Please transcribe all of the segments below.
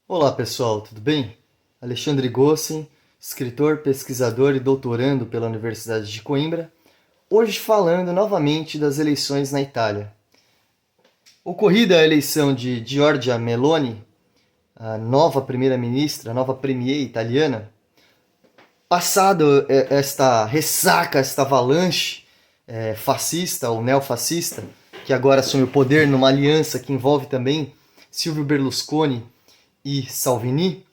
Olá pessoal, tudo bem? Alexandre Gossen, escritor, pesquisador e doutorando pela Universidade de Coimbra, hoje falando novamente das eleições na Itália. Ocorrida a eleição de Giorgia Meloni, a nova primeira-ministra, a nova premier italiana, passado esta ressaca, esta avalanche fascista ou neofascista, que agora assume o poder numa aliança que envolve também Silvio Berlusconi e Salvini,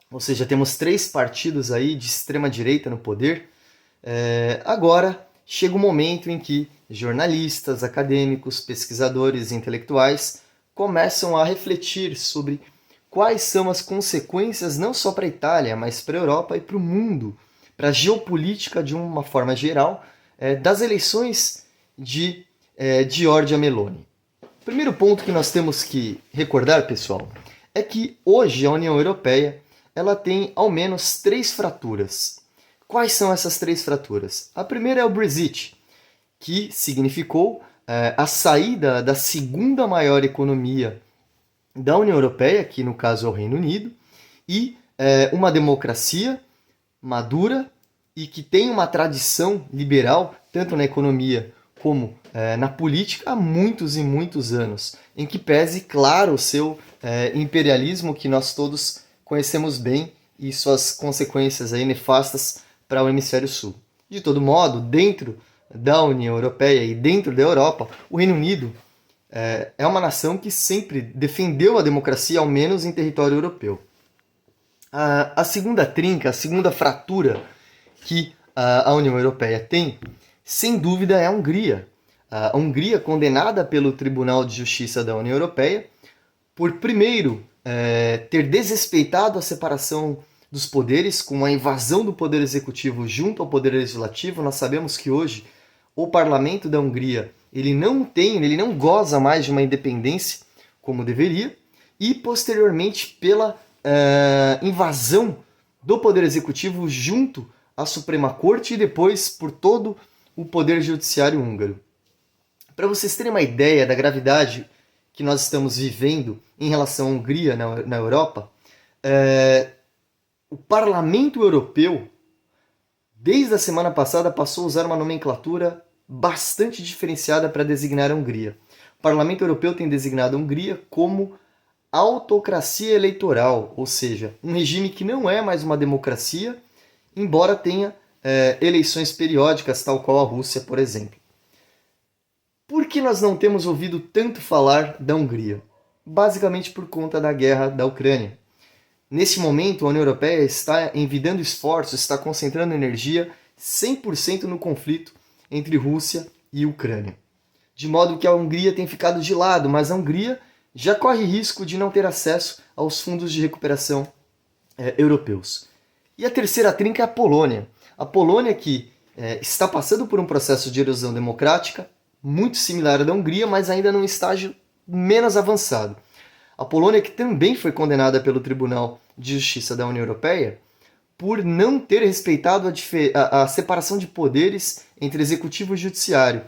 ou seja, temos três partidos aí de extrema direita no poder. Agora chega o momento em que jornalistas, acadêmicos, pesquisadores e intelectuais começam a refletir sobre quais são as consequências não só para a Itália, mas para a Europa e para o mundo, para a geopolítica de uma forma geral, das eleições de Giorgia Meloni. O primeiro ponto que nós temos que recordar, pessoal, é que hoje a União Europeia ela tem ao menos três fraturas. Quais são essas três fraturas? A primeira é o Brexit, que significou a saída da segunda maior economia da União Europeia, que no caso é o Reino Unido, e uma democracia madura e que tem uma tradição liberal, tanto na economia como na política, há muitos e muitos anos, em que pese, claro, o seu imperialismo que nós todos conhecemos bem e suas consequências aí nefastas para o hemisfério sul. De todo modo, dentro da União Europeia e dentro da Europa, o Reino Unido é uma nação que sempre defendeu a democracia, ao menos em território europeu. A segunda trinca, a segunda fratura que a União Europeia tem, sem dúvida, é a Hungria. A Hungria, condenada pelo Tribunal de Justiça da União Europeia, por primeiro ter desrespeitado a separação dos poderes, com a invasão do poder executivo junto ao poder legislativo. Nós sabemos que hoje o parlamento da Hungria ele não goza mais de uma independência como deveria, e posteriormente pela invasão do poder executivo junto à Suprema Corte e depois por todo o poder judiciário húngaro. Para vocês terem uma ideia da gravidade que nós estamos vivendo em relação à Hungria na Europa, o Parlamento Europeu, desde a semana passada, passou a usar uma nomenclatura bastante diferenciada para designar a Hungria. O Parlamento Europeu tem designado a Hungria como autocracia eleitoral, ou seja, um regime que não é mais uma democracia, embora tenha eleições periódicas, tal qual a Rússia, por exemplo. Por que nós não temos ouvido tanto falar da Hungria? Basicamente por conta da guerra da Ucrânia. Neste momento, a União Europeia está envidando esforços, está concentrando energia 100% no conflito entre Rússia e Ucrânia. De modo que a Hungria tem ficado de lado, mas a Hungria já corre risco de não ter acesso aos fundos de recuperação europeus. E a terceira trinca é a Polônia. A Polônia que está passando por um processo de erosão democrática, muito similar à da Hungria, mas ainda num estágio menos avançado. A Polônia que também foi condenada pelo Tribunal de Justiça da União Europeia por não ter respeitado a separação de poderes entre executivo e judiciário,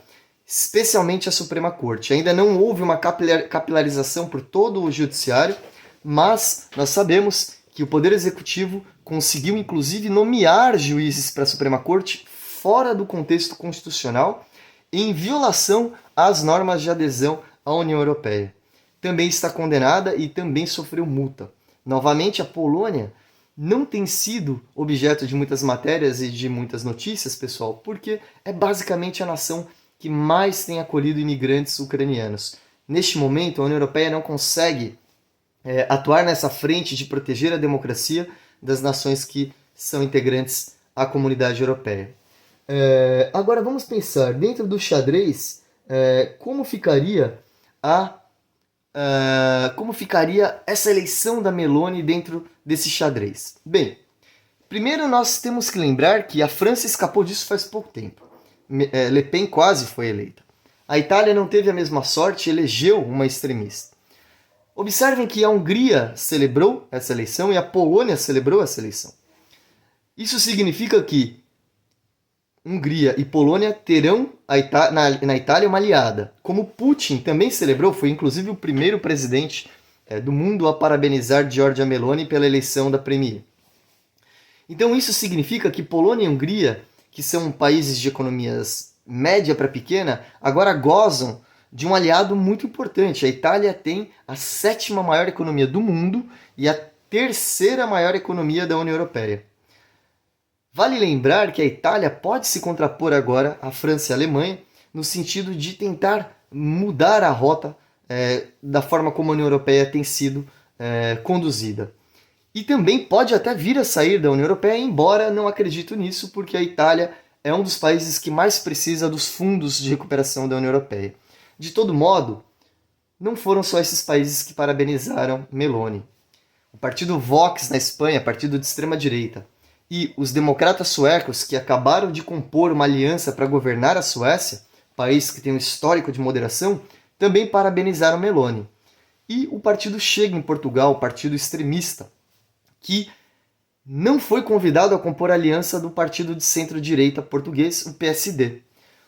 especialmente a Suprema Corte. Ainda não houve uma capilarização por todo o judiciário, mas nós sabemos que o Poder Executivo conseguiu inclusive nomear juízes para a Suprema Corte fora do contexto constitucional, em violação às normas de adesão à União Europeia. Também está condenada e também sofreu multa. Novamente, a Polônia não tem sido objeto de muitas matérias e de muitas notícias, pessoal, porque é basicamente a nação que mais tem acolhido imigrantes ucranianos. Neste momento, a União Europeia não consegue atuar nessa frente de proteger a democracia das nações que são integrantes à comunidade europeia. Agora vamos pensar, dentro do xadrez, como ficaria essa eleição da Meloni dentro desse xadrez? Bem, primeiro nós temos que lembrar que a França escapou disso faz pouco tempo. Le Pen quase foi eleita. A Itália não teve a mesma sorte e elegeu uma extremista. Observem que a Hungria celebrou essa eleição e a Polônia celebrou essa eleição. Isso significa que Hungria e Polônia terão na Itália uma aliada. Como Putin também celebrou, foi inclusive o primeiro presidente do mundo a parabenizar Giorgia Meloni pela eleição da Premier. Então isso significa que Polônia e Hungria, que são países de economias média para pequena, agora gozam de um aliado muito importante. A Itália tem a 7ª maior economia do mundo e a 3ª maior economia da União Europeia. Vale lembrar que a Itália pode se contrapor agora à França e à Alemanha no sentido de tentar mudar a rota da forma como a União Europeia tem sido conduzida. E também pode até vir a sair da União Europeia, embora não acredito nisso, porque a Itália é um dos países que mais precisa dos fundos de recuperação da União Europeia. De todo modo, não foram só esses países que parabenizaram Meloni. O partido Vox na Espanha, partido de extrema-direita, e os democratas suecos, que acabaram de compor uma aliança para governar a Suécia, país que tem um histórico de moderação, também parabenizaram Meloni. E o partido Chega em Portugal, o partido extremista, que não foi convidado a compor a aliança do partido de centro-direita português, o PSD.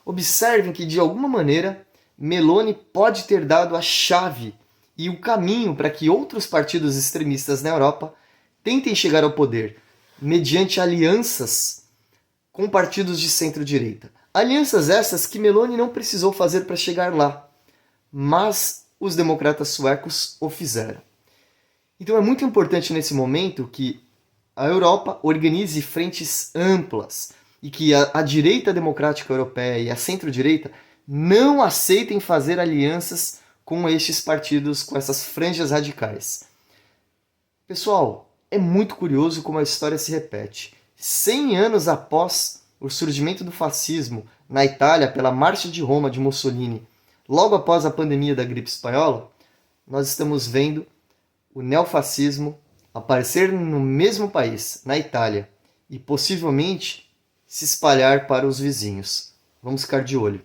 Observem que, de alguma maneira, Meloni pode ter dado a chave e o caminho para que outros partidos extremistas na Europa tentem chegar ao poder, mediante alianças com partidos de centro-direita. Alianças essas que Meloni não precisou fazer para chegar lá, mas os democratas suecos o fizeram. Então é muito importante nesse momento que a Europa organize frentes amplas e que a direita democrática europeia e a centro-direita não aceitem fazer alianças com estes partidos, com essas franjas radicais. Pessoal, é muito curioso como a história se repete. 100 anos após o surgimento do fascismo na Itália pela Marcha de Roma de Mussolini, logo após a pandemia da gripe espanhola, nós estamos vendo o neofascismo aparecer no mesmo país, na Itália, e possivelmente se espalhar para os vizinhos. Vamos ficar de olho.